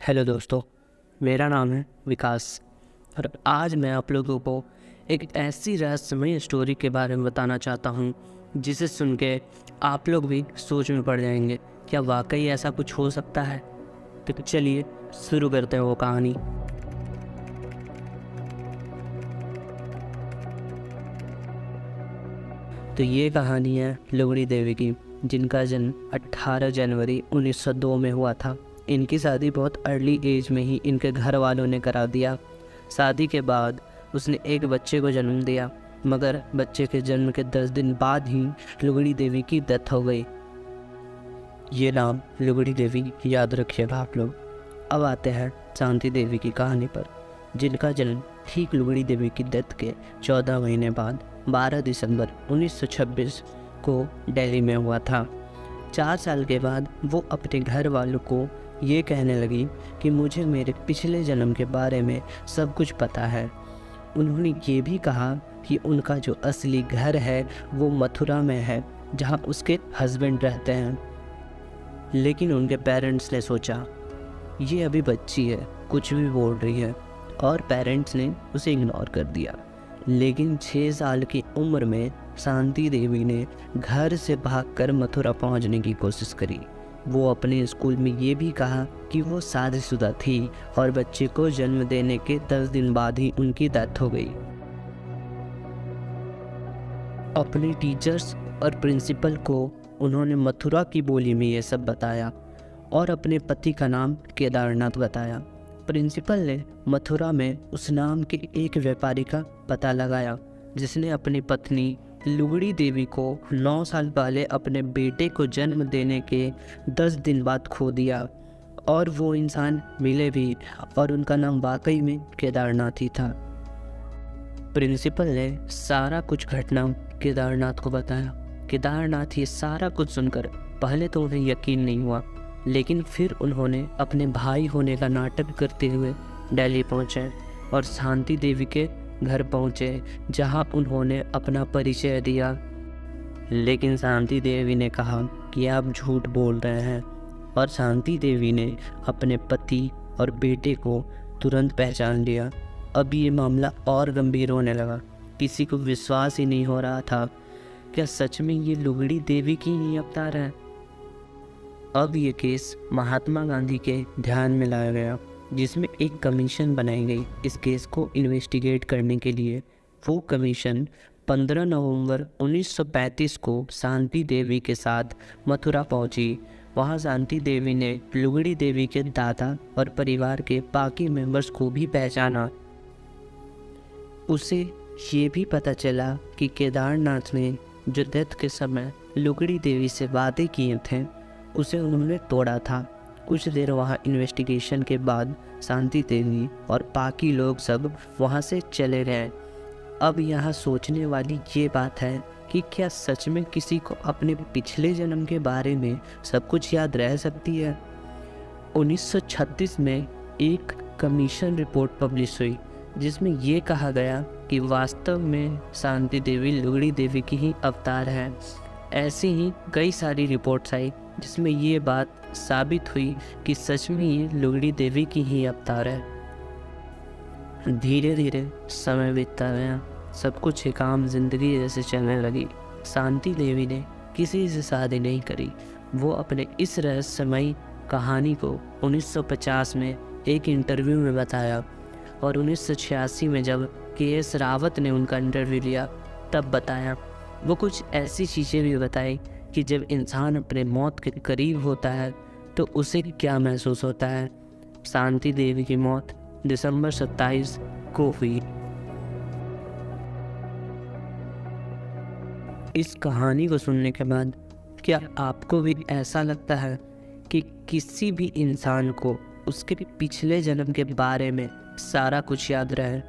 Hello दोस्तों, मेरा नाम है विकास और आज मैं आप लोगों को एक ऐसी रहस्यमय स्टोरी के बारे में बताना चाहता हूँ जिसे सुन के आप लोग भी सोच में पड़ जाएंगे, क्या वाकई ऐसा कुछ हो सकता है। तो चलिए शुरू करते हैं वो कहानी। तो ये कहानी है लुगड़ी देवी की, जिनका जन्म 18 जनवरी 1902 में हुआ था। इनकी शादी बहुत अर्ली एज में ही इनके घर वालों ने करा दिया। शादी के बाद उसने एक बच्चे को जन्म दिया, मगर बच्चे के जन्म के 10 दिन बाद ही लुगड़ी देवी की डेथ हो गई। ये नाम लुगड़ी देवी याद रखिएगा आप लोग। अब आते हैं शांति देवी की कहानी पर, जिनका जन्म ठीक लुगड़ी देवी की डेथ के 14 महीने बाद 12 दिसंबर 1926 को दिल्ली में हुआ था। 4 साल के बाद वो अपने घर वालों को ये कहने लगी कि मुझे मेरे पिछले जन्म के बारे में सब कुछ पता है। उन्होंने ये भी कहा कि उनका जो असली घर है वो मथुरा में है, जहाँ उसके हस्बैंड रहते हैं। लेकिन उनके पेरेंट्स ने सोचा ये अभी बच्ची है, कुछ भी बोल रही है, और पेरेंट्स ने उसे इग्नोर कर दिया। लेकिन 6 साल की उम्र में शांति देवी ने घर से भागकर मथुरा पहुंचने की कोशिश करी। वो अपने स्कूल में ये भी कहा कि वो शादीशुदा थी और बच्चे को जन्म देने के 10 दिन बाद ही उनकी डेथ हो गई। अपने टीचर्स और प्रिंसिपल को उन्होंने मथुरा की बोली में ये सब बताया और अपने पति का नाम केदारनाथ बताया। प्रिंसिपल ने मथुरा में उस नाम के एक व्यापारी का पता लगाया जिसने अपनी पत्नी लुगड़ी देवी को 9 साल पहले अपने बेटे को जन्म देने के 10 दिन बाद खो दिया। और वो इंसान मिले भी और उनका नाम वाकई में केदारनाथ ही था। प्रिंसिपल ने सारा कुछ घटना केदारनाथ को बताया। केदारनाथ ये सारा कुछ सुनकर पहले तो उन्हें यकीन नहीं हुआ, लेकिन फिर उन्होंने अपने भाई होने का नाटक करते हुए दिल्ली पहुंचे और शांति देवी के घर पहुंचे, जहां उन्होंने अपना परिचय दिया। लेकिन शांति देवी ने कहा कि आप झूठ बोल रहे हैं, और शांति देवी ने अपने पति और बेटे को तुरंत पहचान लिया। अब ये मामला और गंभीर होने लगा। किसी को विश्वास ही नहीं हो रहा था, क्या सच में ये लुगड़ी देवी की ही अवतार है। अब ये केस महात्मा गांधी के ध्यान में लाया गया, जिसमें एक कमीशन बनाई गई इस केस को इन्वेस्टिगेट करने के लिए। वो कमीशन 15 नवंबर 1935 को शांति देवी के साथ मथुरा पहुंची। वहां शांति देवी ने लुगड़ी देवी के दादा और परिवार के बाकी मेंबर्स को भी पहचाना। उसे ये भी पता चला कि केदारनाथ ने जो डेथ के समय लुगड़ी देवी से वादे किए थे उसे उन्होंने तोड़ा था। कुछ देर वहाँ इन्वेस्टिगेशन के बाद शांति देवी और बाकी लोग सब वहाँ से चले गए। अब यहाँ सोचने वाली ये बात है कि क्या सच में किसी को अपने पिछले जन्म के बारे में सब कुछ याद रह सकती है। 1936 में एक कमीशन रिपोर्ट पब्लिश हुई जिसमें ये कहा गया कि वास्तव में शांति देवी लुगड़ी देवी की ही अवतार है। ऐसी ही कई सारी रिपोर्ट्स आई जिसमें ये बात साबित हुई कि सच में ये लुगड़ी देवी की ही अवतार है। धीरे धीरे समय बीतता गया, सब कुछ एक आम जिंदगी जैसे चलने लगी। शांति देवी ने किसी से शादी नहीं करी। वो अपने इस रहस्यमयी कहानी को 1950 में एक इंटरव्यू में बताया, और 1986 में जब के.एस. रावत ने उनका इंटरव्यू लिया तब बताया। वो कुछ ऐसी चीज़ें भी बताई कि जब इंसान अपने मौत के करीब होता है तो उसे क्या महसूस होता है। शांति देवी की मौत दिसंबर 27 को हुई। इस कहानी को सुनने के बाद क्या आपको भी ऐसा लगता है कि किसी भी इंसान को उसके पिछले जन्म के बारे में सारा कुछ याद रहे?